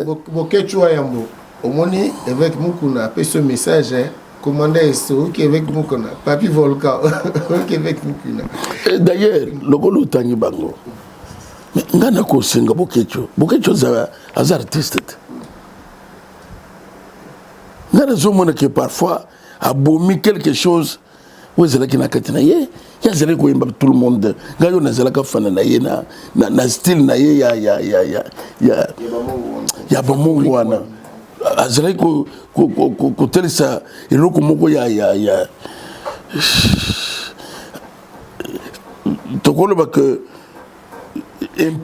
Bokechua Yambo, au moni avec Mukuna, après ce message, commandé SO, qui avec Mukuna, Papi Volcan, qui avec Mukuna. D'ailleurs, le Golo Tangi Bango, mais Ngana Kosinga Bokecho, Bokecho est artiste. Ngana Zomona qui parfois a bomi quelque chose, où est-ce qu'il y a Katina? Il y a zéro qui est tout le monde. Gayo na zéro qui fan na style na ya bamongo wana. Azéro ko tel ça et le komoko ya tokolo ba que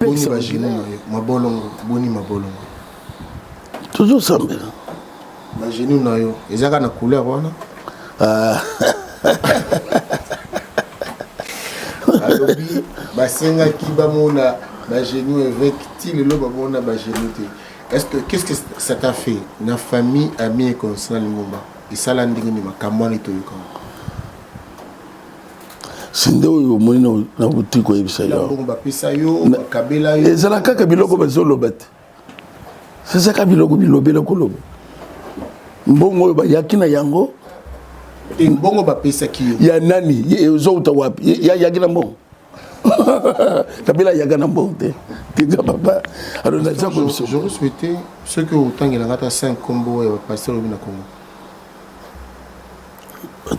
boni bagine mabolongo boni mabolongo. Toujours ça mais. Bagine na yo ezaka na couleur wana. Alobi basenga ki bamona ba genou avec til lo bamona ba genou te. Est-ce que qu'est-ce que ça t'a fait na famille amis et constant ngomba isala ndingi ni makamwani to yuko Sinde oyo moni na butiko yebisa yo ba pesa yo kabela yo ezala kaka biloko bazolo bate c'est ça ka biloko bilobela kolobo mbongo oyo bayaki na yango mbongo bapesa ki ya nani ezo utawapi ya yakina mbongo kabila yakana mbongo te kinga papa alors na zako j'aurais souhaité ce que autant il a 5 combos et passer au Congo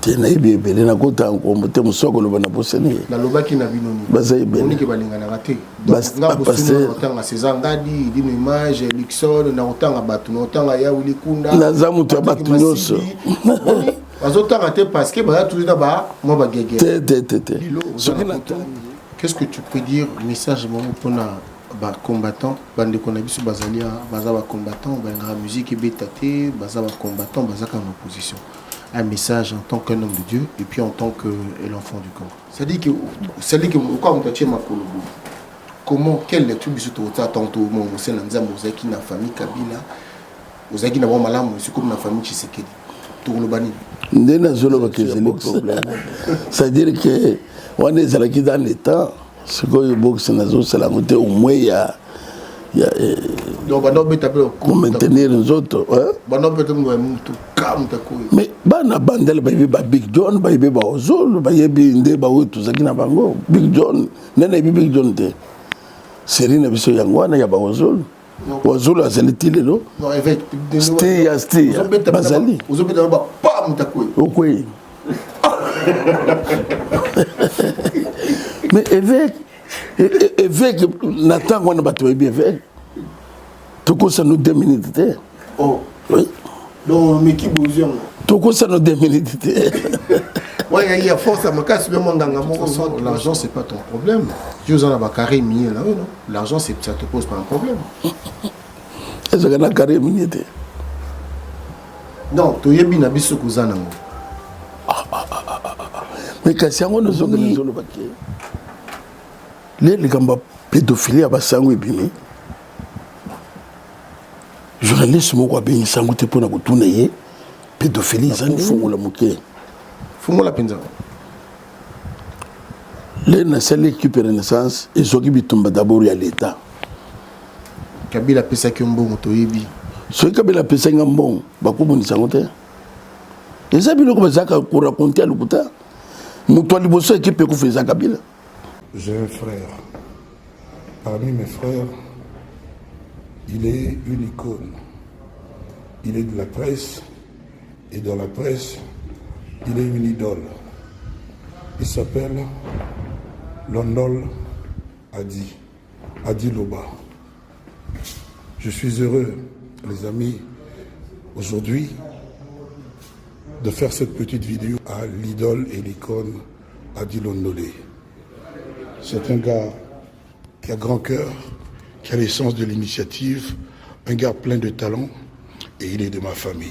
te na ibi ebele na kota nkombo te musoko loba na poseni na lobaki na binoni baza ebele oni ke balingana raté nga bosuna otanga César Ngadi dino image Luxon na otanga batu na otanga ya Willy Kunda na zamu to batu nyonso bazotanga te parce que baza toujours na ba mo ba gege te qu'est-ce que tu peux dire message mo pona ba combattant bande ko na biso bazalia baza ba combattant ba nga musique ebetate baza ba combattant baza ka en opposition un message en tant qu'un homme de Dieu et puis en tant que l'enfant du corps. C'est-à-dire que quand on t'a ma kolobo, comment quelle lecture biso to tantôt mon c'est nanza mozaki na famille Kabila, ozaki na malamu c'est comme na famille Tshisekedi. To lobani. Ndena zolo ba que c'est le problème. C'est-à-dire que on est zalaki dans l'état, ce que le boxe na zo c'est la montée au moins il y a donc pour maintenir les autres mais bana bandel baby ba Big John baby ba Ozolo baby nde ba wetu zakina bango Big John nene Big John te serine biso yangwana ya ba Ozolo azalitile lo non avec sti bazali ozobeta ba pa mutakwe okwe mais évêque Nathan on a battu bien évêque tout quoi ça nous 2 minutes oh oui donc mais qui bouge tout quoi ça nous 2 minutes ouais il y a force à ma casse bien mon ganga l'argent c'est pas ton problème tu as un carré minier là non l'argent c'est ça te pose pas un problème est-ce que na carré minier non to yebi na biso kuzana ngo mais kasi yango nozongela baki les gamba pédophilie abasango ebimi journaliste moko abengi sango te pona kotuna ye pédophilie ezali fungola moke fungola penza le na sali équipe renaissance ezoki bitumba d'abord ya l'état Kabila pesaki mbongo toyebi soki Kabila pesaki mbongo bakobonisa ngo te eza biloko bazaka koraconte ya lokuta moto aliboso équipe ekufeza Kabila. J'ai un frère. Parmi mes frères, il est une icône. Il est de la presse. Et dans la presse, il est une idole. Il s'appelle Londol Adi Loba. Je suis heureux, les amis, aujourd'hui, de faire cette petite vidéo à l'idole et l'icône Adi Londolé. C'est un gars qui a grand cœur, qui a l'essence de l'initiative, un gars plein de talent, et il est de ma famille.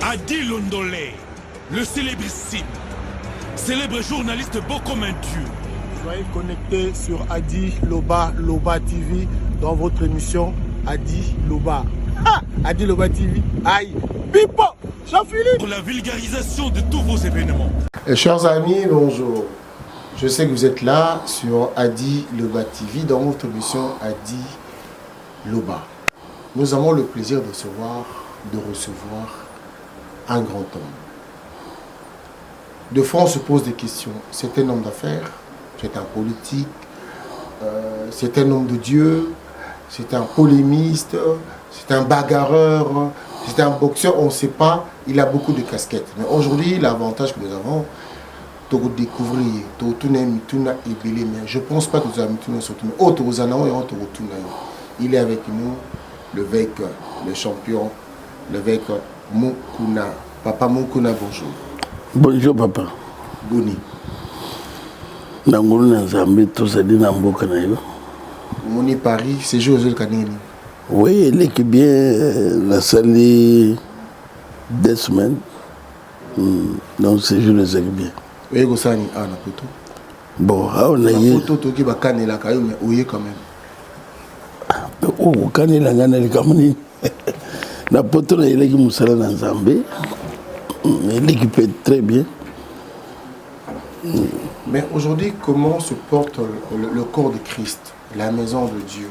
Adi Londolé, le célébrissime, célèbre journaliste beau comme un dieu. Soyez connectés sur Adi Loba TV dans votre émission Adi Loba. Adi Loba TV, aïe, Pipo, Jean-Philippe. Pour la vulgarisation de tous vos événements. Chers amis, bonjour. Je sais que vous êtes là sur Adi Loba TV dans votre émission Adi Loba. Nous avons le plaisir de recevoir un grand homme. De fois, on se pose des questions. C'est un homme d'affaires, c'est un politique, c'est un homme de Dieu, c'est un polémiste, c'est un bagarreur, c'est un boxeur, on ne sait pas. Il a beaucoup de casquettes. Mais aujourd'hui, l'avantage que nous avons, de découvrir, je ne pense pas que nous avons surtout, il est avec nous, le vainqueur, le champion, le vainqueur, Mukuna. Papa Mukuna, bonjour. Bonjour papa. Boni. Nangulu na Zambie tout ça dit na mboka na yo. Moni Paris, c'est joué aux Canini. Oui, l'équipe bien la salle 2 semaines. Donc c'est joué les bien. Oui, Gosani a na photo. Bon, on a eu photo to ki ba kanela kayo mais oye quand même. Oh, kanela ngana le kamuni. La photo na ile ki musala na Zambie. L'équipe est très bien. Mais aujourd'hui, comment se porte le corps de Christ, la maison de Dieu?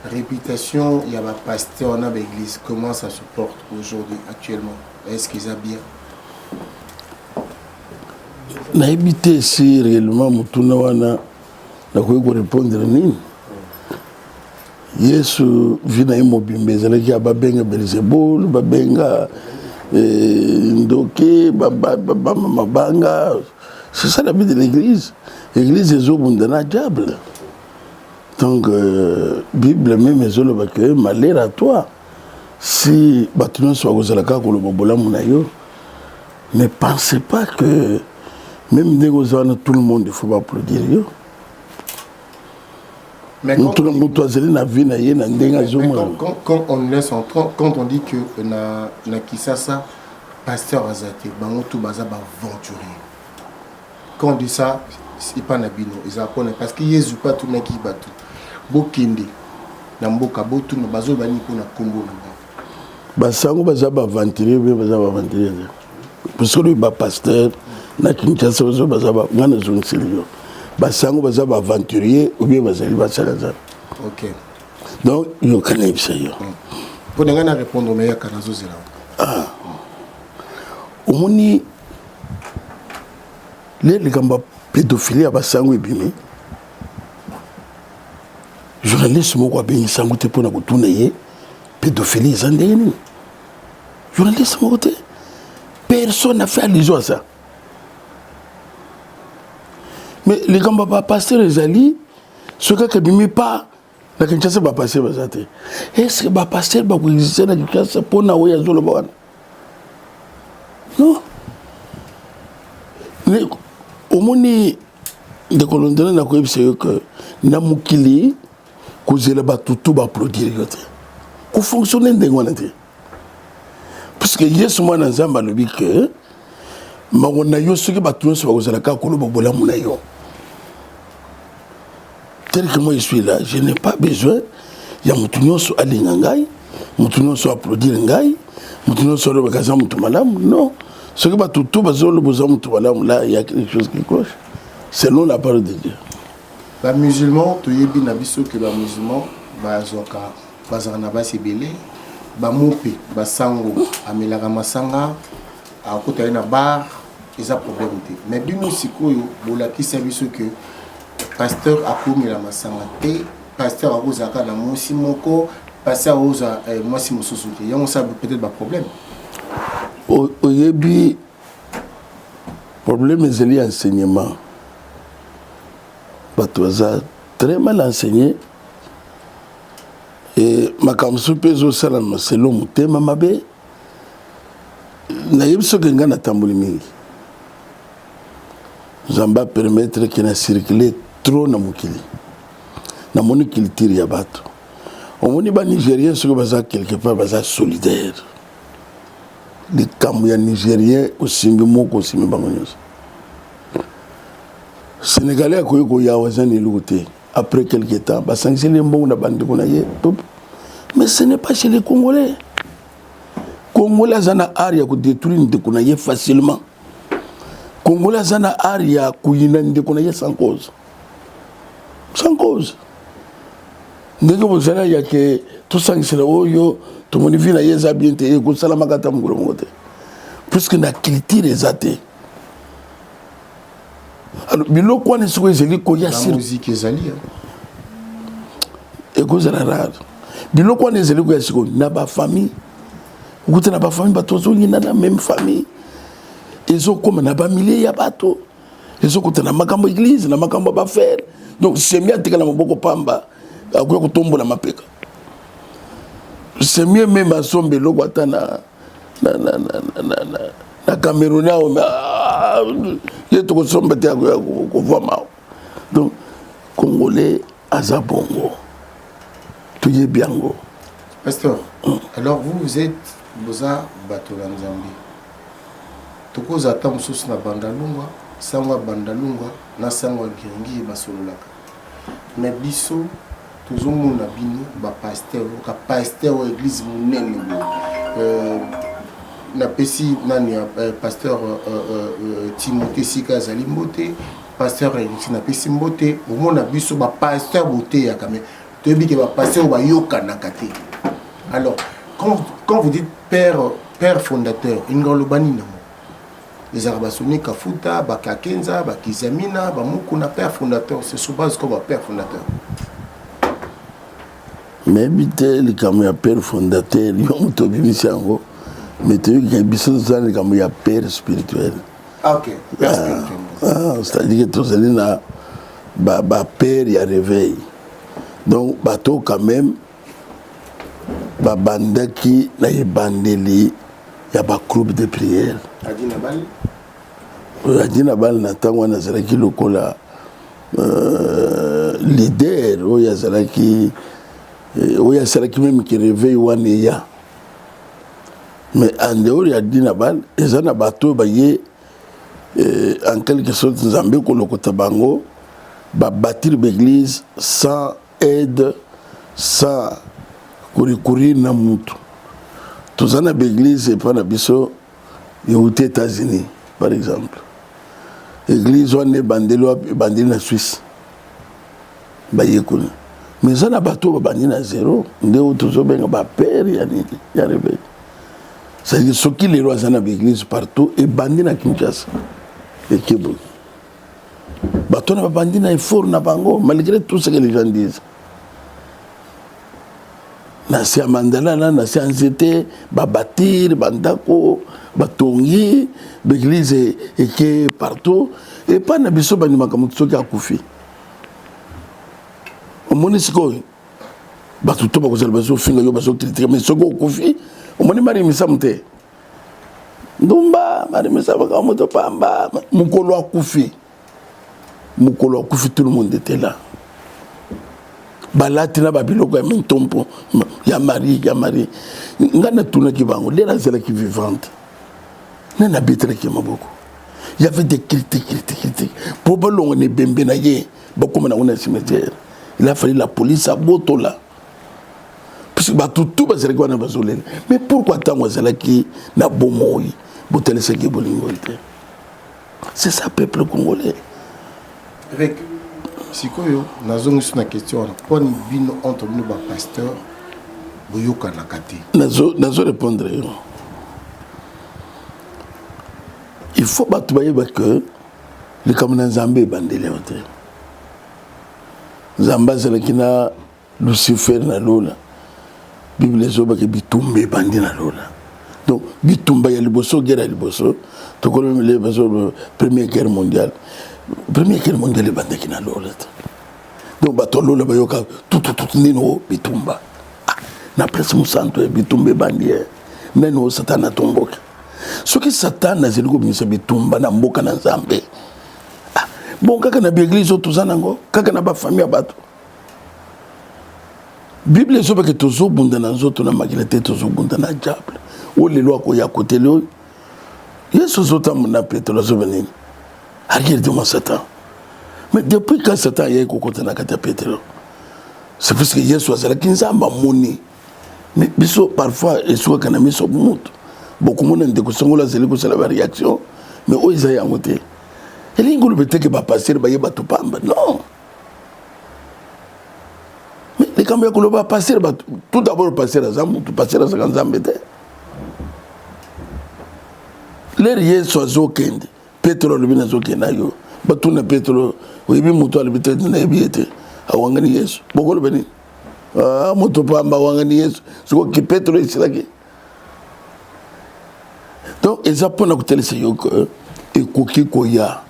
Réputation, il y a un pasteur, on a l'église. Comment ça se porte aujourd'hui, actuellement? Est-ce qu'ils ont bien? Na habité si réellement mutuna wana na ko répondre nini. Yesu vina imobimbe zalaki ababenga Belzebul, babenga Ndoké, Mabanga. C'est ça la vie de l'église. L'église est au bundana diable. Donc, Bible même est au que malheur à toi. Si bâtiment soit aux alaka pour le bobola munayo, ne pensez pas que même des tout le monde il faut pas applaudir yo. Mais quand on laisse entendre, quand on dit que na Kisasa, pasteur Azate, Bangotou Baza aventurier. Quand on dit ça, c'est pas Nabino, ils apprennent parce qu'il y a pas tout qui batu. Bokinde, Namboka Botu, Bazo Bani pour la Congo. Basango Baza aventurier, Baza aventurier. Parce que lui, pasteur, na Kinshasa, Baza Ngana Zunsilio. Basango baza ba aventurier ou bien bazali basalaza. OK. Donc yo connais ça yo. Pour ngana répondre mais ya kanazo zela. Ah. Omoni les gamba pédophilie basango ebimi. Journaliste moko abini sango te pona kutuna ye pédophilie zandeni. Journaliste moko te. Personne n'a fait allusion à ça. Mais les gens ne pas passer les alliés, ce qui ne pas, la Kinshasa va passer. Est-ce que va passer va exister la Kinshasa pour na oya zolo bawana? Non. Mais au moins de colonel na ko c'est que na mukili ko zela ba tout ba applaudir yote. Ko fonctionner ndengwana te. Parce que Yesu mwana nzamba lobi que mangona yo ce que ba tout so ba zela ka ko lo bola muna yo. Tel que moi je suis là, je n'ai pas besoin. Il y a Moutounion sur Alingangaï, Moutounion sur applaudir Ngaï, Moutounion sur le Bagazan Moutomalam. Non. Ce qui va tout le besoin Moutomalam, là, il y a quelque chose qui cloche. Selon la parole de Dieu. Les musulmans, tu es bien avisé que les musulmans, Bazoka, Bazarnaba Sibélé, Bamoupe, Basango, Amelaka Masanga, à côté d'un bar, ils ont problème. Mais bien aussi, qui service que. Pasteur Akoumi la Massamate, pasteur Arozaka na Mosi Moko, pasteur Aroza Mosi Mososoute. Il y a peut-être pas problème. Au début, problème c'est l'enseignement. Batoza très mal enseigné. Et ma kamsu peso salam c'est l'homme tema mabe. Na yebso kenga na tambuli mingi. Zamba permettre qu'il na circuler trop na mukili na moni culture ya bato omoni ba nigérien ce que baza quelque part baza solidaire les kambu nigérien osimbi moko osimbi bango nyonso sénégalais akoyi koya wazani luté après quelque temps basangisi les mbongo na bandeko na ye mais ce n'est pas chez les congolais azana art ya ko détruire ndeko na ye facilement Congolais zana aria kuyina ndeko na ye sans cause. Sans cause. Ndenge bozala ya ke tout ça c'est là oyo to moni vina yeza bien te ko sala makata mungolo mote. Puisque na culture ezate. Alors biloko wana siko ezeli ko ya la musique ezali. Et cause la rare. Biloko wana ezeli ko ya siko na ba famille. Ukuta na ba famille batozo ni na la même famille. Ezo comme na ba milliers ya bato. Ezo kuta na makambo église na makambo ba faire. Donc c'est mieux tika na maboko pamba akuya kutombola mapeka. C'est mieux même asombe loko ata na Cameroun yeto ko somba te akuya ko vama. Donc Congolais aza bongo. Tuye biango. Pasteur, alors vous êtes boza bato la Nzambe. Tokoza ata mususu na bandalungwa, sangwa bandalungwa na sangwa ngiringi basololaka. Mais biso tozomona bino ba pasteur wa église munene na pesi nani pasteur Timothée Sika Zalimbote, pasteur na pesi mbote, omona biso ba pasteur boté ya kame. Toyebi ke ba pasteur ba yoka nakate. Alors quand vous dites père fondateur, ingolo banina les Arabasoni Kafuta, Bakakenza, Bakizamina, Bamukuna, père fondateur, c'est sous base comme un père fondateur. Mais il comme un père fondateur, il y a un peu de temps, mais tu as besoin comme un père spirituel. Ah ok, père spirituel. C'est-à-dire que tu as un père et un réveil. Donc, bateau quand même, banda qui n'a pas bandeli, il y a un groupe de prière. Adina Bal Natango Nazaraki Lokola leader, Oya Zaraki même qui réveille Waneya. Mais en dehors d'Adina Bal, ils ont un bateau baillé en quelque sorte Zambé Kolokotabango, bâtir l'église sans aide, sans courir na mutu. Tous en a l'église et pas na biso. Aux États-Unis, par exemple. L'église on est bandé en Suisse. Mais ça n'a pas tout bandé à zéro. On est toujours bien à père, il y a réveil. C'est-à-dire ce qui les rois dans l'église partout et bandé à Kinshasa. Et Kébou. Bateau n'a pas bandé à effort, malgré tout ce que les gens disent. Nasi à Mandala, nasi à Nzete, bâtir, bandako, batongi, l'église est qui partout, et pas n'abisso banima comme tout ce qui a koufi. Au monisco, batuto bakozel baso finga yo baso critiquer mais ce qui a koufi, au moni mari misamte. Ndumba, mari misama comme moto pamba, mukolo a koufi tout le monde était là. Balatina babiloko ya mintompo ya mari ngana tuna kibango lera zela ki vivante nana betre ki maboko il y avait des critiques pour balongo ne bembe na ye bakoma na ona cimetière il a fallu la police à botola parce que tout bazela kwa na bazolele mais pourquoi tango zela ki na bomoi botele ce qui bolingo c'est ça peuple congolais avec sikoyo nazongi sur la question pour bino entre nous ba pasteur boyoka nakati nazo répondre il faut battre que les comme Zambé bandele hote Zamba zelakina Lucifer na lola Bible zoba ke bitumbe bandi na lola donc bitumba ya liboso guerre liboso to ko le beso première guerre mondiale bandaki na lola donc bato lola bayoka tout nino bitumba na place musanto bitumbe bandi neno satana tomboka soki satana zeliko bimisa bitumba na mboka na Nzambe bon kaka na l'église tozanango kaka na ba famille bato Bible zoba ke tozo bunda na nzoto na makilete tozo bunda na diable o lelo ko ya côté lo Yesu zota mona Petro zobenini regarde-moi Satan. Mais depuis quand Satan y a côté na kata Petro, c'est parce que Yesu azala kinzamba moni. Mais biso parfois esuka kana miso mutu. Beaucoup monde ndeko songola zeli ko sala réaction, mais o izaya ngote. Et les gens qui va passer, ils vont tout pamba. Non. Mais les gens qui vont passer, tout d'abord passer à Zambou, tout passer à Zambé. Les riens sont zokende. Pétrole, le zokende. Batuna pétrole, oui, mais moto à l'habitude de n'habiter. À Wangani Yesu. Beaucoup de béni. Ah, moto pamba Wangani Yesu. C'est quoi qui pétrole ici là? Donc, ils apprennent à côté de ces gens et Koki Koya.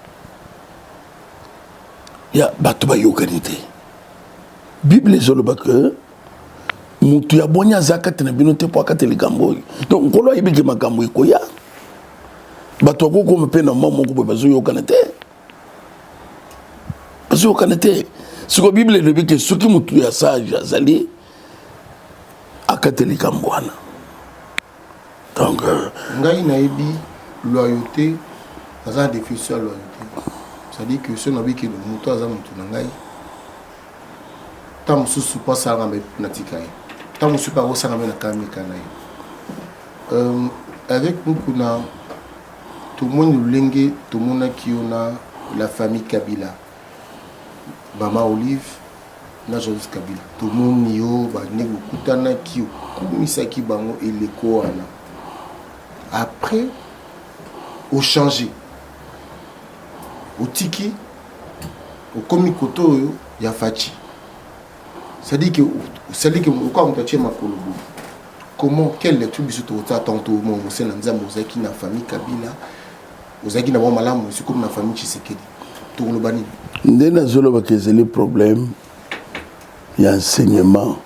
Il y a Batuba Yokanité. Bible est sur le bac. Moutou ya bonya zakat na binote po akate le gambo. Donc, kolo ibi ki makambo Koya. Bato ko ko mpe na maman ko bazo yokanité. Bazo yokanité. Ce que la Bible dit que ce qui moutou ya sage azali akate le gambo wana. Donc, ngai naebi loyauté, ça a définition loyauté. C'est-à-dire que ce n'est pas que le mouton a un tant que je pas ça tant que je pas ça avec nous tout le monde lengue tout le monde qui a la famille Kabila Mama Olive na Joseph Kabila tout le monde yo ba nego kutana ki kumisaki bango eleko wana après au changer au tiki au komikoto ya fachi c'est-à-dire que quand on t'a makolo comment quelle lecture biso to tantôt mon c'est na nzambo zaki na famille Kabila ozaki na bon malamu c'est comme na famille Tshisekedi to lo bani ndena zolo ba kezeli problème ya enseignement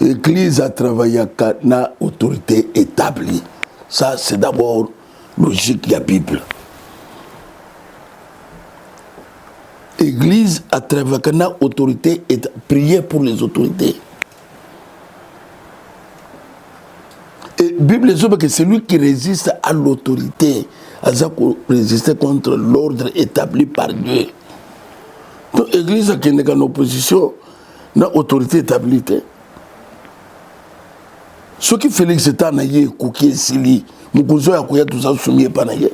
l'église a travaillé na autorité établie. Ça c'est d'abord logique de la Bible. L'église a travaillé na autorité et prier pour les autorités. Et la Bible dit que celui qui résiste à l'autorité a résisté contre l'ordre établi par Dieu. Donc l'église a une opposition na autorité établie. Ce qui Félix est en aïe, Kouki Sili, Moukouzou a Kouya tout ça soumis par aïe.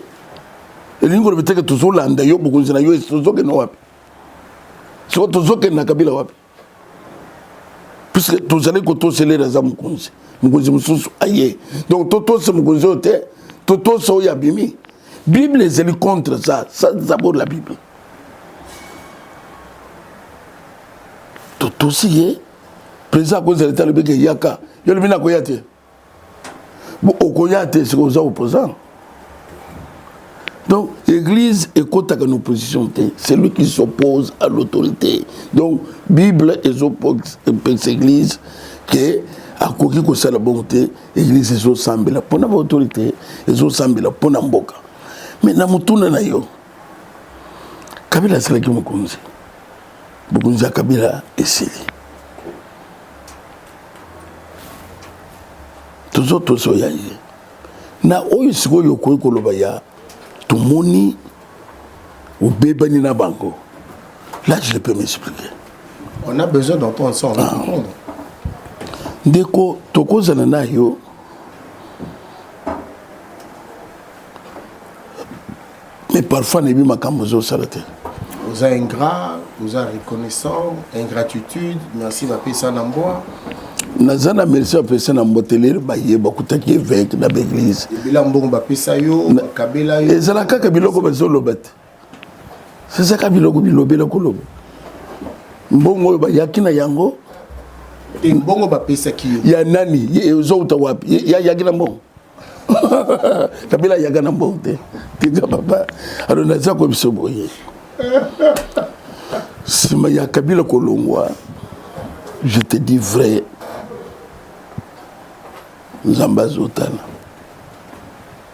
Et l'ingénieur veut dire que tout ça l'anda yo, Moukouzou na yo, et tout ça que nous avons. C'est tout ça que nous avons. Puisque tout ça que tout ça les raisons Moukouzou. Moukouzou Moussou aïe. Donc tout ça Moukouzou te, tout ça y a bimi. Bible est contre ça. Ça d'abord la Bible. Tout aussi est. Président cause de l'État le bec yaka. Yo le bina koyate. Bon okoyate c'est aux opposants. Donc l'église est contre une opposition, c'est lui qui s'oppose à l'autorité. Donc Bible est oppose l'église que à koki ko sala bonté, l'église est sambela pour na autorité, est sambela pour na mboka. Mais na mutuna na yo. Kabila sala ki mukunzi. Mukunzi ya Kabila esili. Tous so yaye na oyo siko yo ko koloba ya tumoni obebani na bango. Là je peux m'expliquer. On a besoin d'entendre ça, on va comprendre. Ndeko tokozana na yo mais parfois nebi makambo zo salate. Vous êtes ingrat, vous êtes reconnaissant, ingratitude, merci va payer ça dans bois. Nazana merci à personne en moteler baye bakutaki évêque na l'église. Bila mbongo ba pesa yo, Kabila yo. Ezala kaka biloko bazo lobate. C'est ça ka biloko bilobela ko lobo. Mbongo ba yakina yango. Et mbongo ba pesa ki yo. Ya nani? Yezo utawapi? Ya yakina mbongo. Kabila yakana mbongo te. Tiga papa. Alors naza ko biso boye. Sima ya Kabila kolongwa. Je te dis vrai. Zambazotana.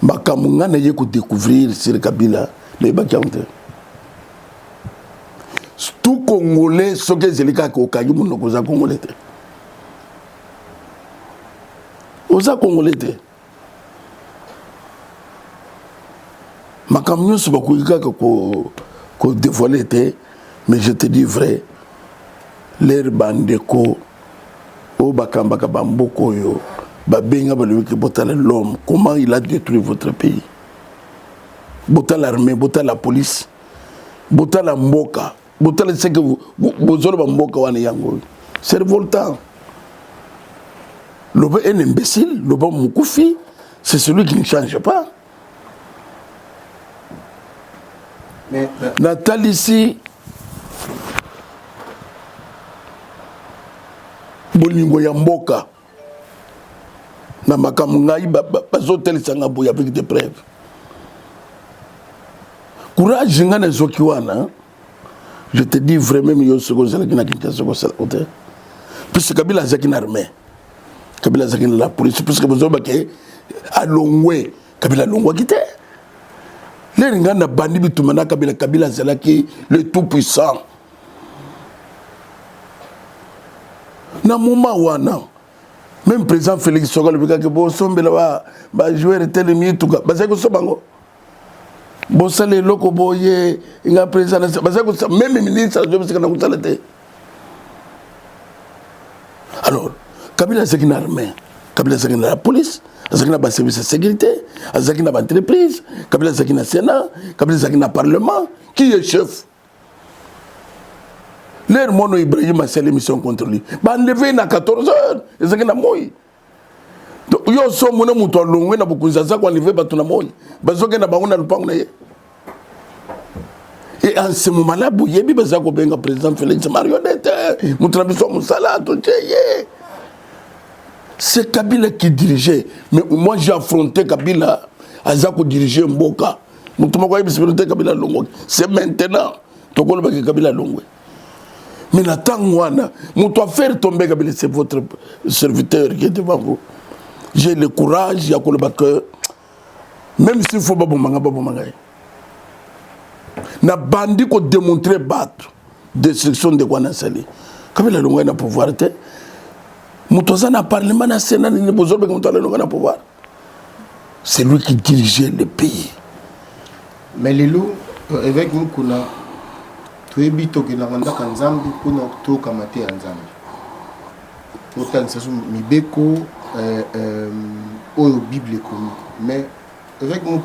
Bakamunga na yeko découvrir sur Kabila les bakante. Tout Congolais ce que zelika ko kayi mun ko za Congolais te. Oza Congolais te. Makamnyo so bakuyika ko dévoiler te, mais je te dis vrai. L'air bandeko o bakamba ka bamboko yo. L'homme, comment il a détruit votre pays? Bota l'armée, bota la police, botala mboka botala c'est que bozolo ba mboka wana yango c'est révoltant. Loba est un imbécile, Loba Moukoufi, c'est celui qui ne change pas. Mais Nathalie ici, Bolingo Yamboka, Namakamungaï, Bazotel Sangabo, avec des preuves. Courage, je te dis vraiment, puisque Kabila a une armée. Kabila Zakine la police, parce que vous avez à Longwe, Kabila Longwe qui était. Les gens na bandi bitumana Kabila Zalaki, le tout puissant. Na moment wana, même président Félix Sogal le que bon sombe là ba jouer tel mi tout ba ça ko sobango. Bon ça les loko boye, inga président ba ça ko même ministre de ce que na kutalate. Alors Kabila c'est une armée, Kabila c'est la police, c'est un service de sécurité, c'est une entreprise, Kabila c'est un Sénat, Kabila c'est un Parlement. Qui est chef? L'air mono Ibrahim a fait l'émission contre lui. Bah enlevé à 14h, c'est un moi. Donc yo so mona muto longwe na bukunza za kwa enlevé batuna moi. Bazoke na bango na lupango na ye. Et en ce moment-là, Bouyebi bazako benga président Félix marionnette, mutrabiso musala to tcheye. C'est Kabila qui dirigeait. Mais moi, j'ai affronté Kabila. Azako dirigeait Mboka. C'est maintenant. Kabila Longwe. Mais Natangwana, je dois faire tomber Kabila, c'est votre serviteur qui est devant vous. J'ai le courage, il y a que même s'il faut Babomanga. Na bandi ko démontrer battre destruction de Kwanasali. Kabila Longwe n'a pouvoir être. C'est lui qui dirigeait le pays. Mais les loups, avec nous, tu es bito qui n'a pas d'Anzambi pour nous tout kamate Anzambi. Autant que Mibeko, au Bible comme. Mais avec nous,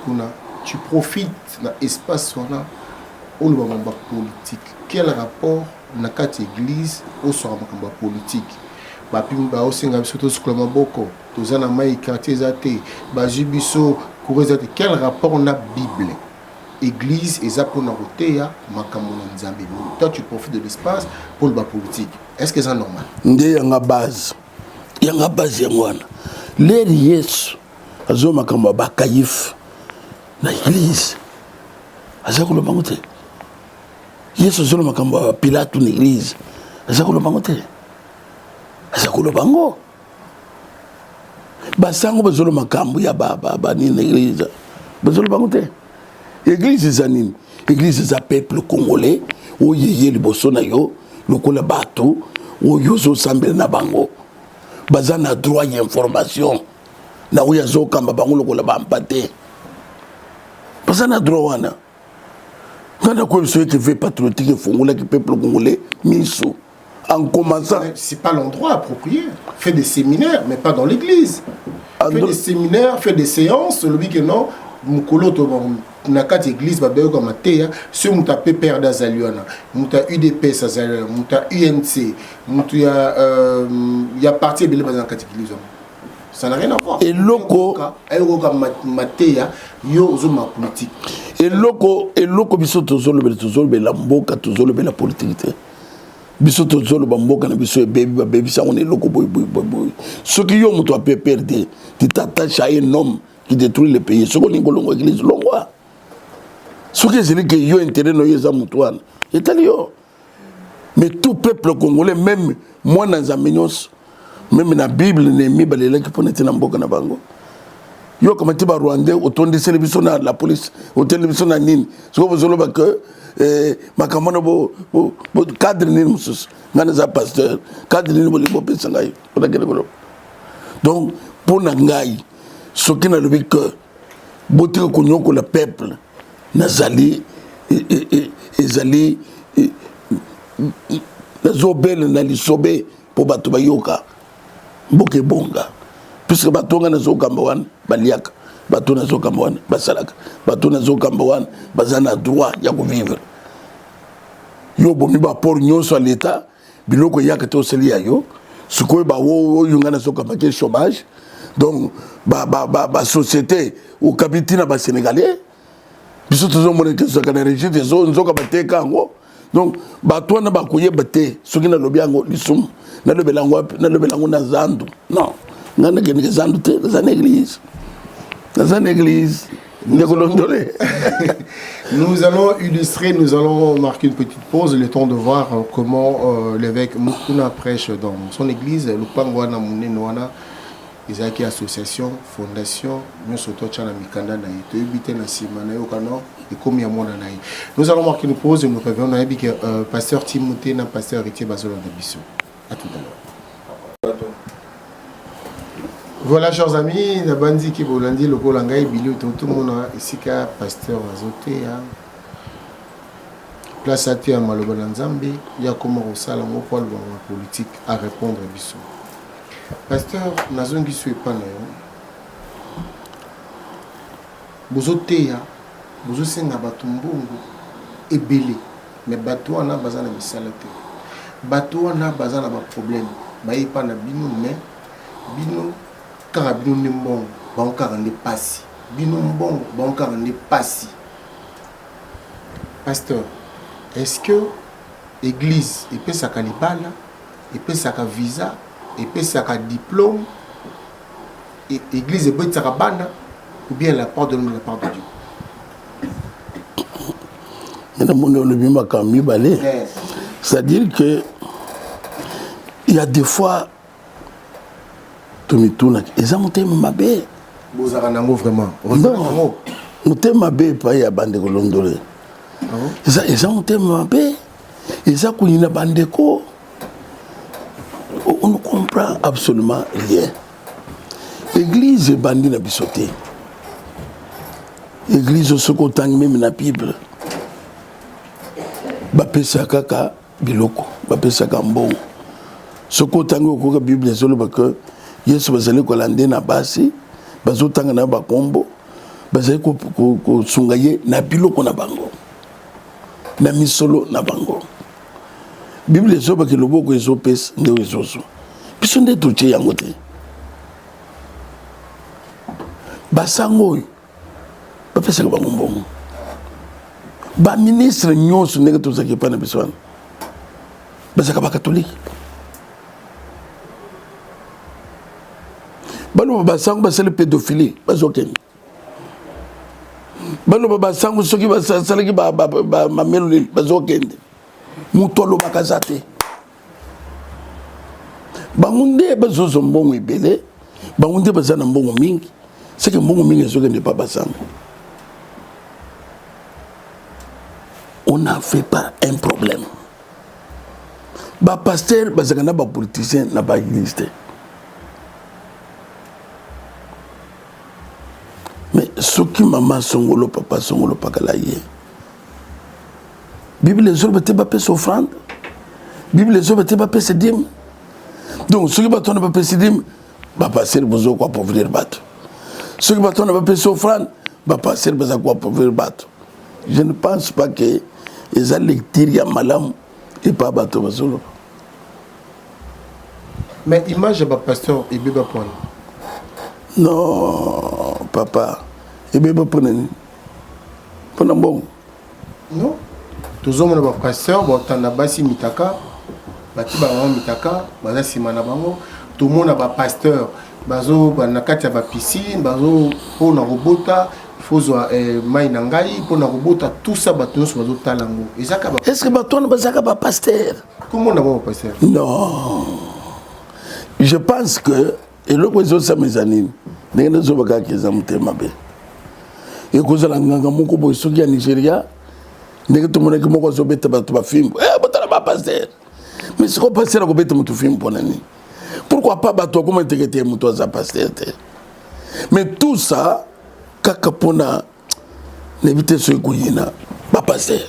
tu profites de l'espace où le moment politique. Quel rapport n'a qu'à l'église au soir politique? Bapimba osinga biso sukula maboko tozana mai quartier zate bajibiso kurezate. Quel rapport on a Bible église et zapona roteya makambo na nzambe? Toi tu profites de l'espace pour le politique. Est-ce que c'est normal? Ndé yanga base yangwana les Yesu azo makambo ba kaif na église azakolo bangote Yesu azo makambo Pilate na église azakolo bangote. Azakolo bango basango bazolo makambo ya baba ni l'église bazolo bango te. Église zanine, église za peuple congolais o yeye liboso na yo lokola bato o yozo sambela na bango bazana droit ya information na o yazo kamba bango lokola ba mpate bazana droit wana kana ko biso qui fait patriotique fongola qui peuple congolais miso. En commençant. C'est pas l'endroit approprié. Fais des séminaires, mais pas dans l'église. Fais des séminaires, fais des séances. Le but que non, Mukolo, Nakat église, Babéo comme Matéa, si on t'a père d'Azaliana, on t'a UDP, Azaliana, on t'a UNC, il y a parti de l'église. Ça n'a rien à voir. Et loco, Matéa, yo zoma politique. Et loco, biso tozolo la mboka, tozolo la politique. Biso tozolo bamboka na biso baby ça on est loco boy. Ce qui yo muto a perdre, tu t'attaches à un homme qui détruit le pays. Ce qu'on ngolongo église longwa. Ce qui est que yo intérêt no yeza mutoana. Italio. Mais tout peuple congolais même moi dans Zamenos même na Bible nemi balela ki ponete na mboka na bango. Yo comme tiba Rwandais otondi télévision na la police, au télévision na nini. Ce que vous zolo ba que makamana bo cadre ni musus ngana za pasteur cadre ni bo libo pesa ngai ona kele bolo. Donc pour ngai ce qui n'a le but que bote ko nyoko le peuple nazali ezali nazobel na lisobe po bato bayoka mboke bonga puisque bato ngana zo kambawan baliaka bato na zo kambawan basalaka bato na zo kambawan bazana droit ya ko vivre. yo bomi ba port nyonso à l'état biloko yaka te oseli ya yo sikoyo ba wo yungana soka make chômage donc ba société au capitina ba sénégalais biso tozo mona ke soka na régime zo nzoka bateka ngo donc bato wana bakoyeba te soki nalobi yango lisumu nalobela yango na zandu non nga nakendeke zandu te naza na église Nous allons illustrer, nous allons marquer une petite pause, le temps de voir comment l'évêque Mukuna prêche dans son église. Le Pangwana Mounenwana, ils ont association, fondation, nous sommes tous en Mikanda, nous allons marquer une pause et nous revenons avec pasteur Timothée, pasteur Héritier Bazolo de Bissou. À tout à l'heure. Voilà, chers amis, la bandi qui vous l'a dit, le Golangaï, Bilou, tout le monde ici, pasteur Azoté, place à terre, Malobanzambi, il y a comment au salon, au poil, la politique à répondre à Bissou. Pasteur, Nazon qui suit pas, vous ôtez, vous aussi n'a pas tombongo et belé, mais bateau en a besoin de salate. Bateau en a besoin de problème, mais il pas de bino, mais bino. Car bino n'est bon, bon car on n'est pas si. Bino bon, bon car on n'est pas si. Pasteur, est-ce que l'église, et puis ça a libala, et puis ça a visa, et puis ça a diplôme, et l'église est bonne, ça a bana, ou bien la part de l'homme, la part de Dieu? C'est-à-dire que il y a des fois tomituna eza motema mabe bozaka nango vraiment non motema mabe pa ya bandeko londole eza motema mabe eza kunyina bandeko on ne comprend absolument rien. L'église bandi na bisoté église soko tangi même na bible bapesa kaka biloko bapesa mbongo soko tangi okoka bible ezoloba que Yesu bazali kolande na basi bazotanga na bakombo bazali ko sungaye na biloko na bango na misolo na bango Bible ezoba ke loboko ezopesa nde ezoso biso nde tuche yango te basango bapesa ka bango mbongo ba ministre nyonso ndenge tozaki pa na biso wana bazaka ba catholique bano basango basali pédophilie bazokende bano basango soki basalaki mameloli bazokende mutu alobaka aza te bango nde bazozo mbongo ebele bango nde baza na mbongo mingi seke mbongo mingi ezokende pa basango. On n'a fait pas un problème. Ba pasteur bazaka na ba politicien na ba église te. Mais ce qui maman songolo papa songolo pakalaye. Bible les autres te ba pesa offrande. Bible les autres te ba pesa dîme. Donc ce qui ba tona ba pesa dîme ba pasteur bozo ko appauvrir bato. Ce qui ba tona ba pesa offrande ba pasteur baza ko appauvrir bato. Je ne pense pas que les lectures à malam et pas bato bazolo. Mais image ba pasteur et beba point. Non, papa. Et beba point. Pas bon. Non. Tous hommes na pasteur bon tanda basi mitaka bati ba mitaka baza simana bango tout monde ba pasteur bazo ba nakati ba piscine bazo po na robota fozwa mai na ngai po na robota tout ça bato nyonso bazo talango ezaka ba. Est-ce que bato na bazaka ba pasteur? Comment na ba pasteur? Non. Je pense que et le réseau ça mes amis ndenge zo baka keza mutema be. Et kozala nganga moko boy soki ya Nigeria ndenge to monaki moko zo beta bato ba fimbo batala ba pasteur. Mais c'est quoi pasteur ko beta mutu fimbo ponani? Pourquoi pas bato comme intégrité mutu za pasteur? Mais tout ça kaka pona l'éviter ce gouyina pas passer.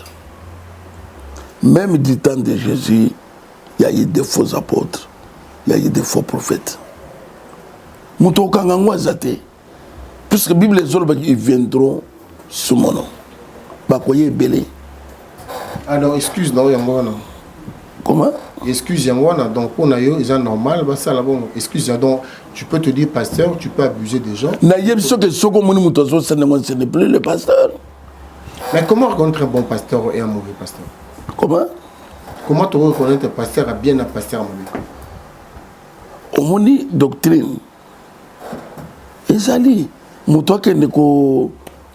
Même du temps de Jésus, il y a eu des faux apôtres, il y a eu des faux prophètes. Muto kangangwa zate. Puisque la Bible les autres ils viendront sous mon nom. Bakoye belé. Alors, excuse, non, Yangwana. Comment? Excuse, Yangwana. Donc, pour nous, c'est normal. Bah, ça, là, bon, excuse, donc, tu peux te dire pasteur, tu peux abuser des gens. Ce n'est plus le pasteur. Mais comment reconnaître un bon pasteur et un mauvais pasteur? Comment? Comment tu reconnaître un pasteur à bien un pasteur mauvais? Au moni doctrine. Ezali. Muto kende ko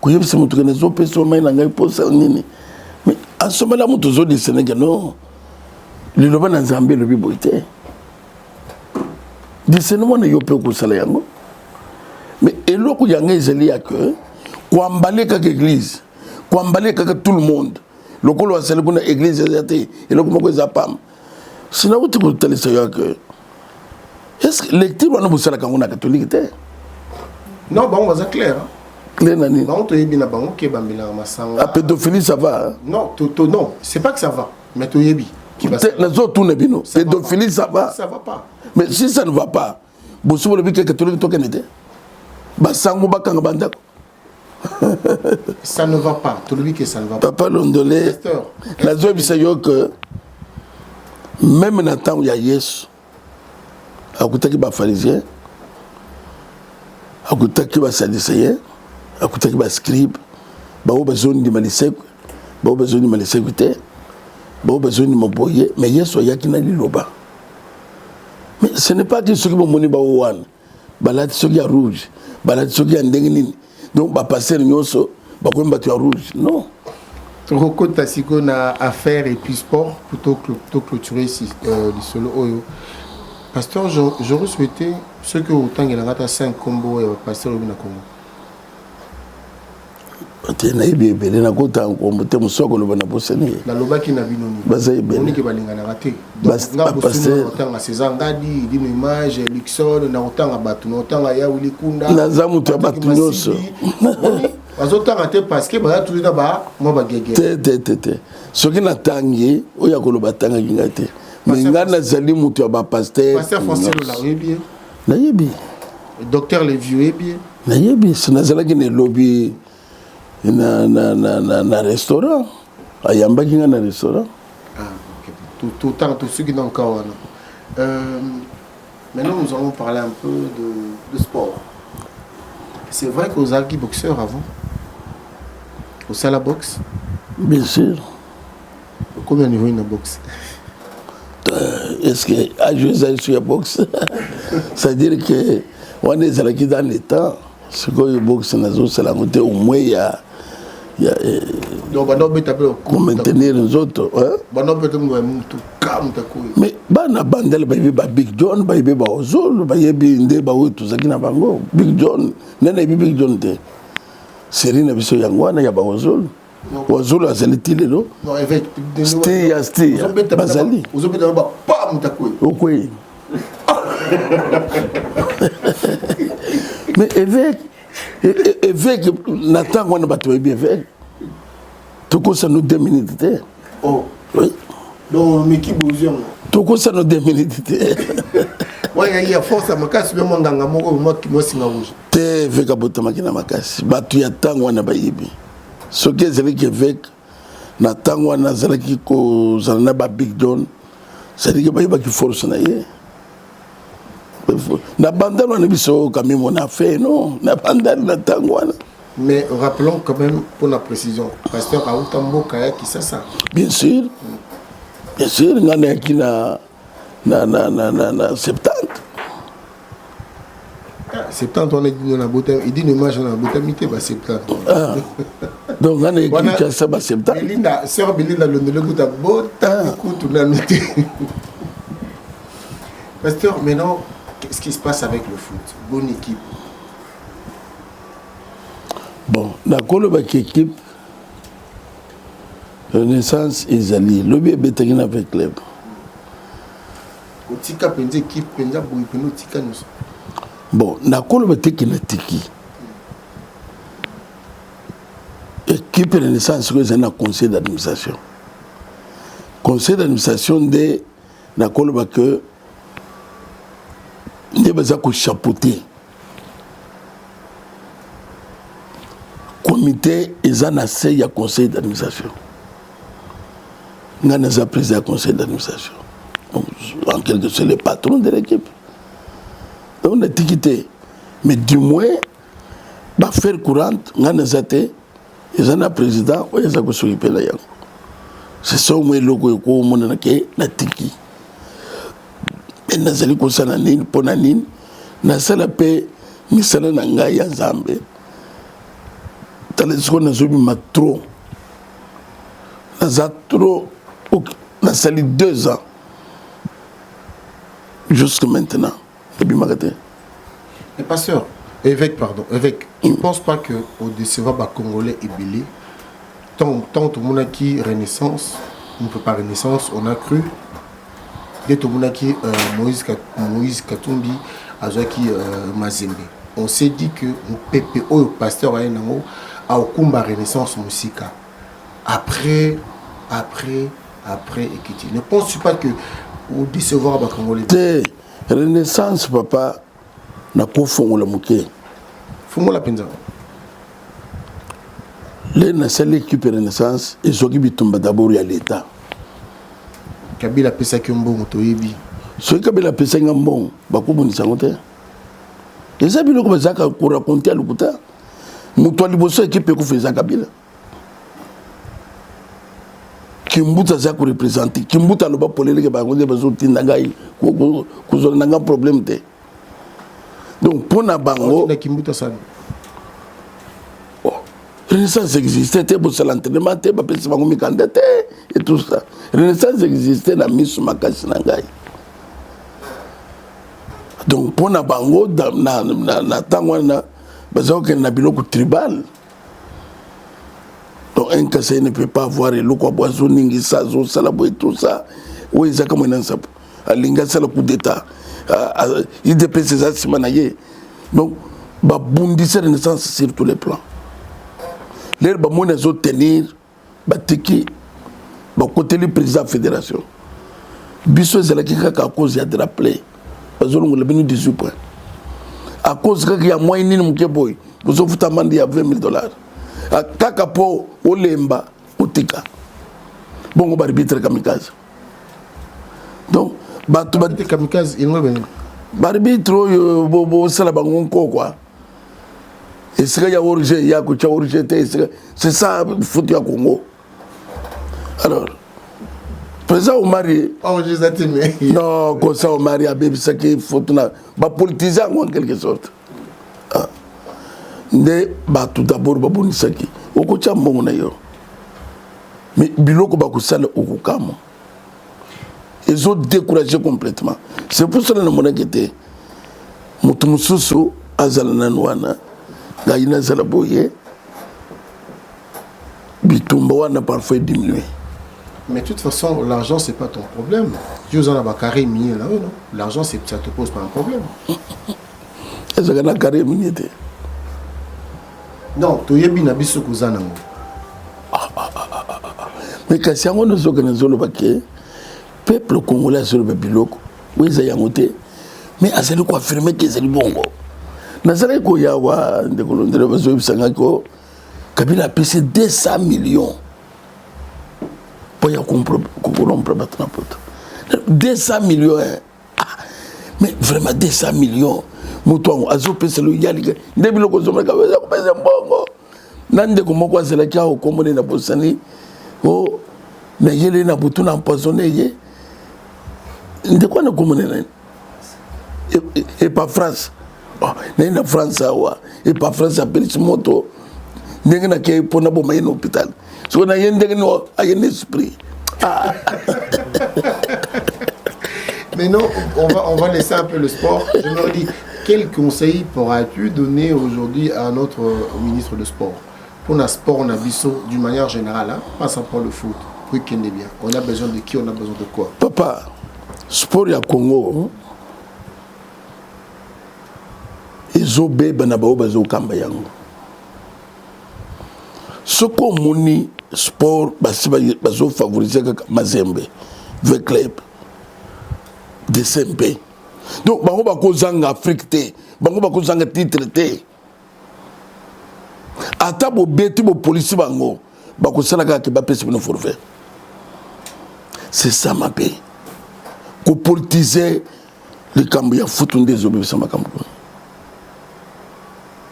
yebisa muto kende zo peso mai na ngai posa nini. Mais en ce moment là muto zo de Sénégal non. Le loba na Zambie le biboité. De Sénégal na yope ko sala yango. Mais eloko yanga ezali ya que kwambale ka église. Kwambale ka tout le monde. Lokolo asala kuna église ezate eloko moko ezapam. Sina uti ko talisa ya que est-ce que lecture on a besoin de la catholique? Non, bon, c'est clair. Clair, nani? Bon, tu es bien, bon, ok, bambila, masanga. La pédophilie, ça va. Non, non, c'est pas que ça va. Mais tu es bien. Les autres tournent bien. Pédophilie, ça va. Ça va pas. Mais si ça ne va pas, vous savez le but catholique, toi, qu'est-ce que Basango bakanga bandako. Ça ne va pas. Tu le dis que ça ne va pas. Papa Londolé. La zone c'est que même dans le temps où il y a Yesu. Akutaki ba pharisien, akutaki ba sadducéen, akutaki ba scribe, ba besoin de malisek, ba besoin de malisekute, ba besoin de moboye, mais Yesu yaki na liloba. Mais ce n'est pas que ceux qui vont moni ba wan, balati ceux qui a rouge, balati ceux qui a ndengini, donc ba passer nyonso, ba ko mbatu ya rouge. Non. Roko tasiko na affaire et puis sport plutôt clôturer ici du solo oyo. Pasteur, j'aurais souhaité ce que autant qu'il y a 5 combos et pasteur au Congo. Tu n'as pas bien na kota kombo te musoko lo bana boseni. La loba qui n'a binoni. Bazai ben. On dit que balinga na raté. Donc nga boseni autant à César Ngadi, dino image, Luxon, na autant à batu, na autant à Yaouli Kunda. Na zamu tu batu nyoso. Autant à te parce que ba tout là-bas, moi ba gege. Te. Ce qui n'a tangi, o ya kolo batanga ngate. Mais ngana zali mutu ya ba pasteur. Pasteur François la bien. Na yebi. Docteur les vieux bien. Na yebi, c'est nazala ki ne lobby na restaurant. Ayamba ki na restaurant. Ah, OK. Tout ce qui est encore maintenant nous allons parler un peu de sport. C'est vrai que vous avez boxeur avant. Au salle à boxe. Bien sûr. Combien de niveau une boxe? Est-ce que à jouer ça sur la boxe? C'est-à-dire que on est dans les temps. Ce que boxe c'est la montée au moins il y a donc pour maintenir les autres, mais bana bandel ba Big John ba ba Ozol ba ndé ba tout ça qui na bango Big John nene Big John te série na biso yangwana ya ba Ozol Ozol azali tilelo non évêque sti bazali ozobeta ba pam takoi okwe mais évêque Nathan on ba to bien évêque tout comme ça nous 2 minutes. Oh oui. Donc mais qui bougeon tout comme ça nous 2 minutes. Ouais il y a force à makasi le manganga moko moi qui moi singa rouge. Te veka botama kina makasi batu ya tango na bayibi. Ce que c'est que évêque na tango na zalaki ko zalana ba Big John c'est que bayiba ki force na ye. Na bandalo na biso quand même on a fait non na bandalo na tango na. Mais rappelons quand même pour la précision, pasteur Aoutambo Kaya qui c'est ça. Bien sûr, ngana qui na 70. 70 on est dans la beauté, il dit une image dans la beauté, bah 70. Donc ngana qui ça bah 70. Belinda, sœur Belinda le goût à bota, écoute on a noté. Pasteur, maintenant qu'est-ce qui se passe avec le foot? Bonne équipe. Bon, la Kolobaki équipe, Renaissance Ezali, le bien bétagin avec club. Otika penza équipe, penza boui peno tika nous. Bon, la Kolobaki qui n'a tiki. Équipe Renaissance, c'est un conseil d'administration. Conseil d'administration de la Kolobaki, il y a besoin de chapeauter. Comité et zanacé, il y a conseil d'administration. Nous avons président du conseil d'administration. En quelque sorte, le patron de l'équipe. Donc, on a étiqueté. Mais du moins, l'affaire courante, nous avons été, ils ont un président, ils ont s'occuper de la. C'est ça, moi, le logo, on a été, na tiki. Et nous avons été, na nini, pona nini, na sala pe, misala na ngai ya Nzambe. Tala ce qu'on a joué ma trop. Nous trop, na sali 2 ans. Jusque maintenant. Et puis, mais pasteur, évêque, tu ne penses pas qu'au décevant Congolais et Billy, tant tout le monde qui Renaissance, on ne peut pas Renaissance, on a cru, dès tout le monde qui Moïse Katumbi, Azaki Mazembe. On s'est dit que le PPO, le pasteur a au combat Renaissance Musica. Après, écoutez, ne penses-tu pas que au décevoir Congolais? Renaissance, papa, n'a pas fait le mouquet. Faut la penza. Les nationales équipe Renaissance, ils ont d'abord à l'État. Kabila pesa kiombo motoyebi. Ce Kabila pesa ngambon, bakubu ni sangote. Les amis le bazaka pour raconter à l'hôpital. Muto liboso équipe ko feza Kabila. Kimbuta za ko représenter, Kimbuta lo ba polele ba ngode bazo tindangai ko zo nanga problème te. Donc pour na bango Kimbuta ça. Renaissance existait, pour l'entraînement, et tout ça. Renaissance existait dans Miss Makasi Nangai. Donc, pour na bango, na tangwana, parce que na biloko tribal. Donc, un cassé ne peut pas avoir le loco boisson, ningisa, zo, salabo et tout ça. Oui, ça comme un ensemble. À l'ingasa, le coup d'état. Il dépêche ses assimanaye. Donc, bondissait Renaissance sur tous les plans. Les gens qui tenir, côté du président de la fédération. Biso est à cause de la plaie. Parce que nous avons 18 points. À cause qu'il y a moins de gens qui boy, vous avez demandé à $20,000. À Kakapo, au Lemba, au Tika. Bon, on va arbitrer kamikaze. Donc, tu kamikaze, il m'a arbitre, c'est la banque quoi. Et c'est ça le foot au Congo. Alors, président Omari. Non, comme ça, Omari a bébi ça qui faut politiser en quelque sorte. Tout d'abord, Babonisaki. Au côté de mon aïe. Mais Biloko Bakusala au Kukamo. Ils ont découragé complètement. C'est pour cela que mon inquiété. Moutumususu, Azalananouana. Gaïna Zalaboye, Bitumba n'a parfois diminué. Mais de toute façon, l'argent, c'est pas ton problème. Dieu en a carré minier là-haut, non? L'argent, ça te pose pas un problème. Est-ce que tu carré minier? Non, tu y es bien habillé sur Kouzana. Mais quand si on nous organise le paquet, peuple congolais sur le biloko, oui, ça y a monté. Mais à ce qu'on affirme que c'est le bon. Nazare ko yawa ndekolo ndere bazo bisanga ko Kabila a payé 200 millions pour y comprendre 200 millions mais vraiment 200 millions muto azo pesa lo yali ndebilo ko zoma ka pesa mbongo nande ko moko azela kia o komone na bosani o na yele na butu na empoisonné ye ndeko na komone na et pas France. Na France et pas France appelle ce moto n'engena qui pour na bomba en hôpital so na yende no a un esprit. Mais non, on va laisser un peu le sport. Je me dis, quel conseil pourras-tu donner aujourd'hui à notre ministre de sport pour le sport on a biso d'une manière générale, hein? Pas ça pour le foot. Oui, bien. On a besoin de qui, on a besoin de quoi? Papa, sport ya Congo. Ils ont bébé na bao bazo kamba yango. Ce qu'on moni sport bazo favoriser Mazembe, le club de SMP. Donc bango bako zanga Afrique te, bango bako zanga titre te. Ata bo beti bo police bango bako sala ka ke ba pesi no forfait. c'est ça ma paix. Qu'on politiser les cambouis foutent des obéissants ma cambouis.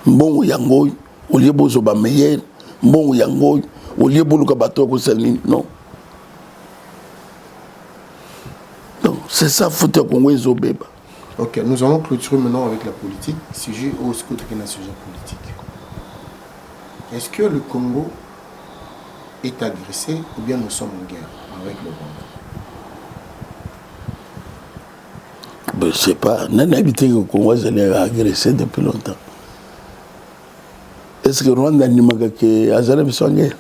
Bon yango, au lieu de zoba meilleur, bon yango, au lieu de le bateau que c'est non. Donc c'est ça foutre qu'on voit zobeba. Ok, nous allons clôturer maintenant avec la politique. Sujet au sujet politique. Est-ce que le Congo est agressé ou bien nous sommes en guerre avec le Rwanda? Je ne sais pas. On a habité que le Congo est agressé depuis longtemps. Est-ce que le Rwanda n'a pas été en guerre?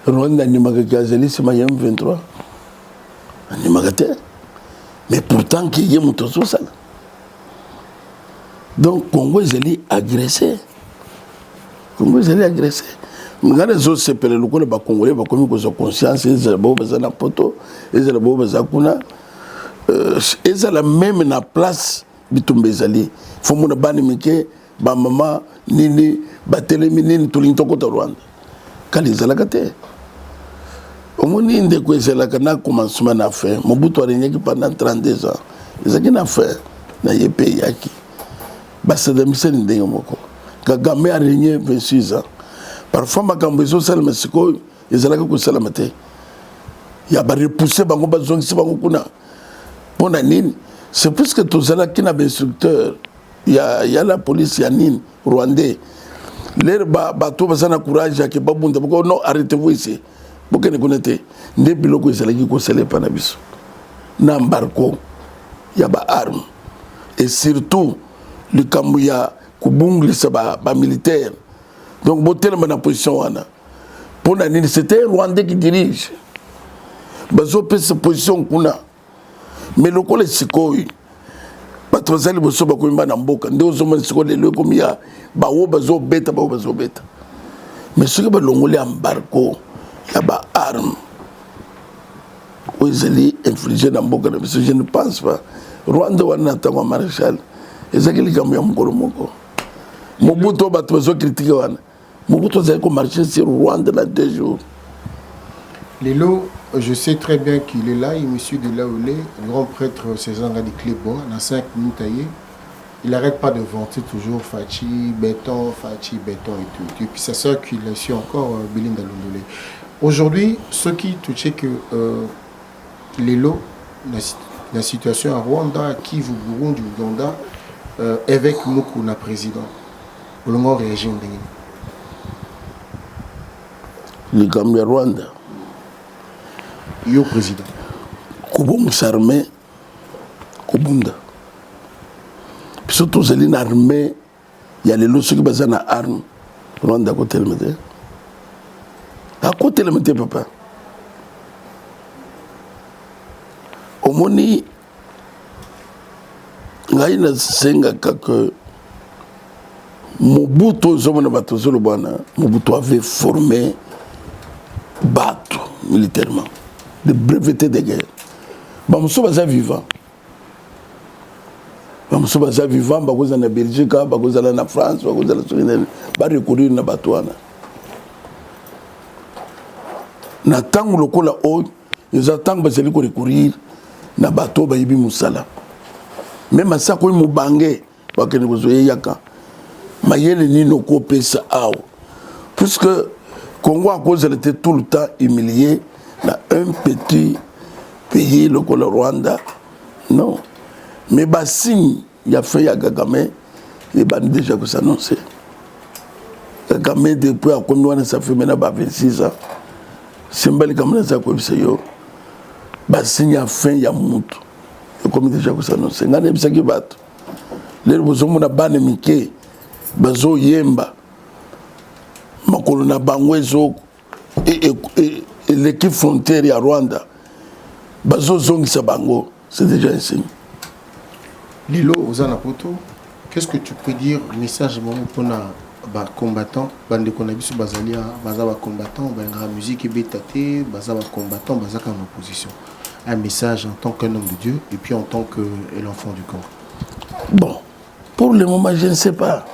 Le Rwanda n'a pas été en guerre 23. Il n'a pas été. Mais pourtant, il y a un peu de ça. Donc, le Congo est agressé. Le Congo est agressé. Regardez les autres, c'est le Congolais, ils ont conscience, ils ont besoin poto, ils ont besoin ils ont la même na place bitumbezali. Faut mon banimike, ba maman, nini, ba telemi nini tulinto kota Rwanda. Kali zalakate. Omoni ndeko ezalaka na commencement na faire. Mobutu arenyaki pendant 32 ans. Ezaki na faire na yepe yaki. Ba sedamiseni ndenge moko. Kagame arenye 26 ans. Parfois makambo ezosala masiko ezalaka kosala te. Ya ba repousser bango bazongisi bango kuna. Pona nini? C'est parce que tous ceux qui n'ont instructeur, il y a la police, il y a nini rwandais. Les bateaux bazana courage qui ba bunda beaucoup non arrêtez-vous ici. Beaucoup ne connaissez. Des biloko ezala ki ko sele pa na biso. Na embarco ya ba arme et surtout le Kambuya kubungli sa ba militaire. Donc botel na position wana. Pona nini c'était Rwandais qui dirige. Bazo pe sa position kuna. Mais le col est sikoi. Patrozali boso ba koimba na mboka. Ndio zo man sikoi le komia ba wo bazo beta. Mais ce que ba longole embarco ya ba arme. Oizeli infliger na mboka na biso je ne pense pas. Rwanda wana tango maréchal. Ezakili kamu ya mkolo moko. Mobutu ba bazo critiquer wana. Mobutu zali ko marcher sur Rwanda là 2 jours. Lelo, je sais très bien qu'il est là, il est monsieur de là où il est, le grand prêtre César Radi Clébo, dans 5 minutes ailleurs. Il n'arrête pas de vanter toujours Fachi, béton et tout. Et puis sa circulation encore, Belinda Londolé. Aujourd'hui, ce qui touchait que Lelo, la situation à Rwanda, Kivu, Burundi, Uganda, avec Mukuna président, le monde réagit. Le Gambia Rwanda. Yo président. Kubomu s'armée, Kubunda. Puis surtout, c'est une armée, il y a les lots qui basent en armes. Rwanda à côté le métier. À côté le métier, papa. Au moni, ngaïna senga que Mobutu Mobutu avait formé Batu militairement. De breveté de guerre. Bamuso baza vivant. Bamuso baza vivant, bakoza na Belgique, bakoza na France, bakoza na Suriname, ba recourir na batwana. Na tango lokola o, ils attendent bazeli ko recourir na bato ba yibi musala. Même ça ko mubange, bakene bozoye yaka. Mayele ni no ko pesa aw. Puisque Congo à cause elle était tout le temps humilié. Dans un petit pays, le Rwanda, non. Mais si il y a fait à Kagame, il a déjà que ça annoncé. Kagame, depuis à Kondouane, ça fait maintenant 26 ans. C'est un comme ça comme ça. Si il y a fait, il y a moutou. Il y a déjà que ça annoncé. Il y a des qui battent. Les gens qui ont ban Mike, Bazo Yemba, Makolona Bangwezo et l'équipe frontière à Rwanda, c'est déjà un signe. Lilo Ozanapoto, qu'est-ce que tu peux dire, message pour les combattants, les combattants, la musique est bétatée, les combattants, en opposition. Un message en tant qu'un homme de Dieu et puis en tant que l'enfant du Congo. Bon, pour le moment, je ne sais pas.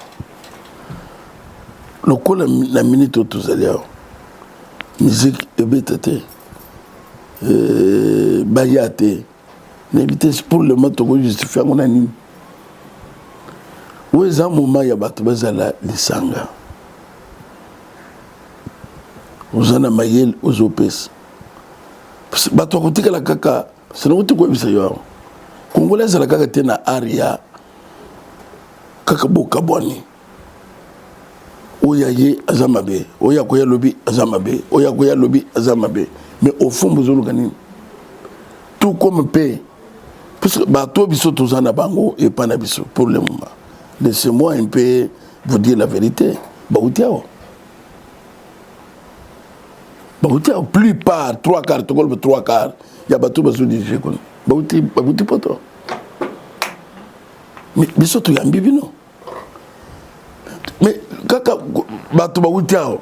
Le coup, la minute où tous allés. Musique et bétaté. bayate n'éviter pour le moment to justifier ngona nini weza moment ya bato bazala lisanga uzana mayel ozopesa bato kotikala kaka sino utiko bisa yo kongoleza la kaka tena aria kaka boka boni oya ye azamabe oya ko ya lobi azamabe oya ko ya lobi azamabe mais au fond besoin de tout comme paix parce que bato biso tozana bango et pas na biso pour le moment laissez-moi un peu vous dire la vérité bautiao plupart 3 quarts tokol 3 quarts ya bato bazo dirige kon bauti poto mais biso to yambi bino mais kaka bato bautiao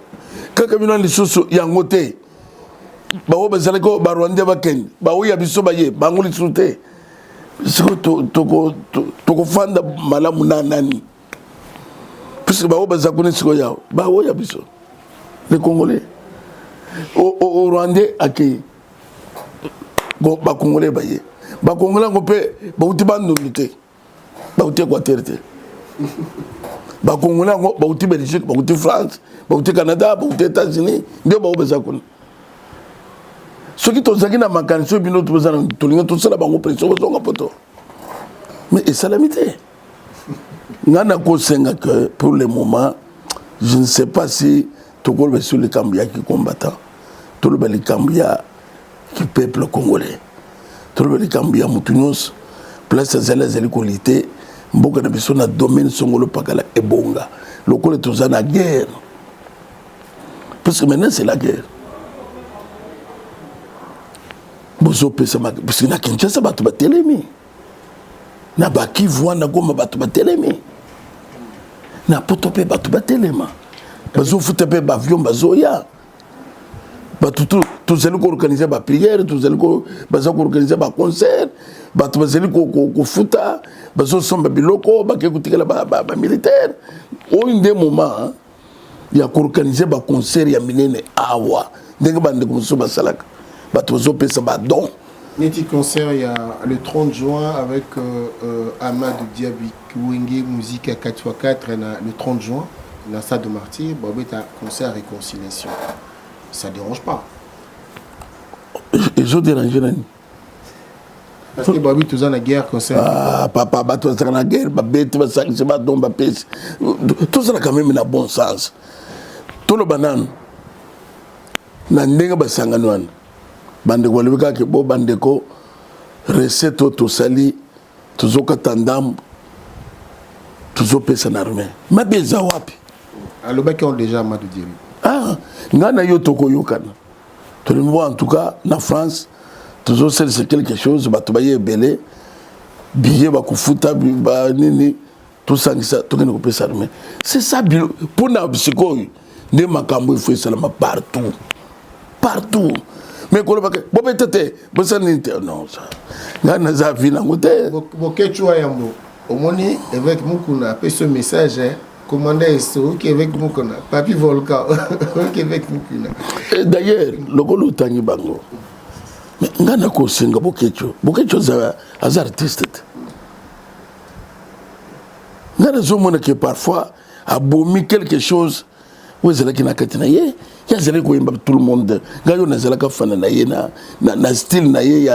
kaka bino lisusu yango te bawo bazala ko barwande baken bawo ya biso baye bangoli sute siko to fanda malamu nani puisque bawo bazakone siko yao bawo ya biso les Congolais au Rwandais accueilli bon ba Congolais baye ba Congolais ngopé bauti bandolité bauti Équateur te ba Congolais bauti Belgique bauti France bauti Canada bauti États-Unis ndio bawo bazakone ceux qui ont zaki na makanso bino to bazana tolinga to sala bango pression ko zonga poto mais et salamité ngana ko senga que pour le moment je ne sais pas si tokol sur les Cambia qui combattant tout le bel Cambia qui peuple congolais tout le bel Cambia mutunyos place zela zeli qualité mboka na biso na domaine songolo pakala ebonga lokole tozana guerre parce que maintenant c'est la guerre. Bozo pesa parce que na Kinshasa bato batelemi na baki voix na Goma bato batelemi na poto pe bato batelema bazo futa pe avion bazo ya bato tout zeli ko organiser ba prière tout zeli ko bazo ko organiser ba concert bato bazeli ko futa bazo somba biloko ba ke kutikela ba militaire au inde moment ya ko organiser ba concert ya minene awa ndenge bande ko so basalaka. Don. Neti concert il y a le 30 juin avec Ahmad Diaby Wenge musique à 4x4 le 30 juin dans la salle de Martyr Bobet a concert à réconciliation. Ça dérange pas. Et je dérange nani. Parce que Bobet tout la guerre concert. Ah papa bato dans la guerre babet ba sang c'est pas don ba pèse. Tout ça quand même na bon sens. Tout le banane na ndenge ba sanganwana. Bande walibika ke bo bande ko recette to sali tuzoka tandam tuzopesa na armée mabeza wapi alobaki on déjà Amadou Diaby ah ngana yo toko yokana to le en tout cas na France tuzo c'est quelque chose bato baye belé billet ba kufuta ba nini tout ça to kene ko pesa armée c'est ça pour na bisiko de makambo il faut salama partout mais quand on va tete non ça ngana za vina ngote bokechwa yambo omoni avec mukuna pe ce message commandant esso qui avec mukuna papi volcan qui avec mukuna d'ailleurs lokolo tangi bango mais ngana ko singa bokecho za az artiste ngana zo mona que parfois abomi quelque chose vous allez qui na katina ye ya zele ko imba tout le monde ngayo na zela ka fana na ye na style na ye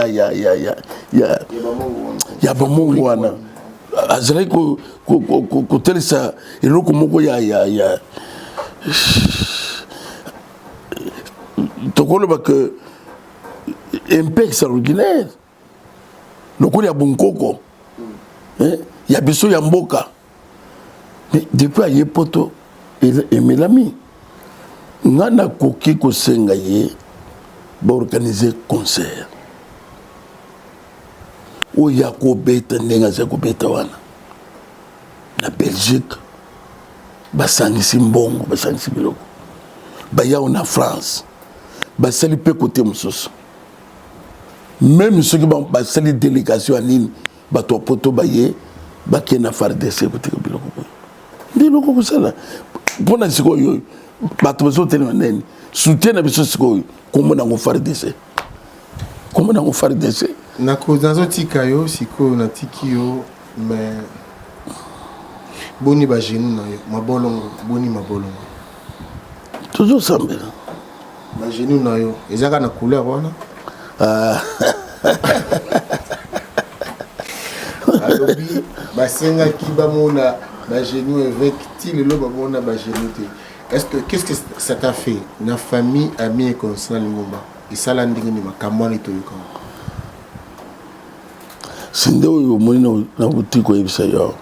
ya ba mungu wana azele ko telesa eloko moko ya tokolo ba que un peu extraordinaire lokolo ya bunkoko ya biso ya mboka mais depuis aye poto et Melami ngana koki ko senga ye ba organiser concert o ya ko beta ndenga za ko beta wana na Belgique basangisi mbongo basangisi biloko bayao na France basali pe côté mususu même ceux qui basali délégation anine bato poto baye bakena FARDC côté biloko biloko kusala pona siko yo bato bazo tena nene soutien na biso siko kombo na ngo FARDC comme dans FARDC. nazotika yo sikoyo natiki yo mais boni bagenu na yo mabolongo boni mabolongo toujours sambela bagenu na yo ezaka na couleur wana alobi basengaki bamona bagenu avec ti lelo bamona bagenu te. Qu'est-ce que ça t'a fait na famille ami et constant lingomba isala ndenge ni makamwa ni toyoka sinde oyo omoni na butiko yebisa yo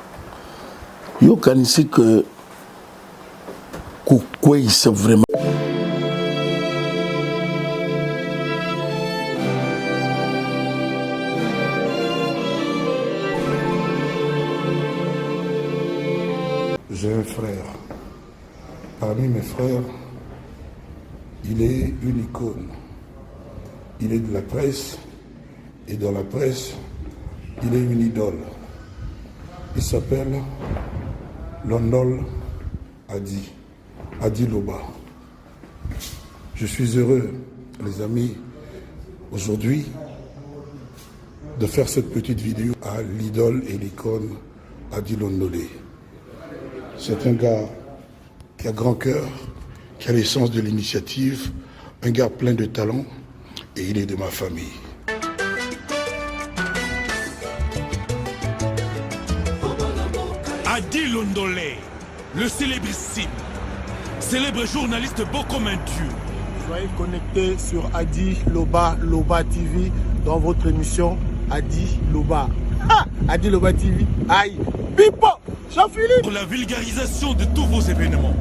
yokanisi ke kokweyisa vraiment J'ai un frère. Parmi mes frères, il est une icône. Il est de la presse, et dans la presse, il est une idole. Il s'appelle Londol Adi Loba. Je suis heureux, les amis, aujourd'hui, de faire cette petite vidéo à l'idole et l'icône Adi Londolé. C'est un gars qui a grand cœur, qui a l'essence de l'initiative, un gars plein de talent, et il est de ma famille. Adi Londolé, le célébrissime, célèbre journaliste beau comme un dieu. Soyez connectés sur Adi Loba TV dans votre émission Adi Loba. Adi Loba TV. Aïe, Pipo, Jean-Philippe. Pour la vulgarisation de tous vos événements.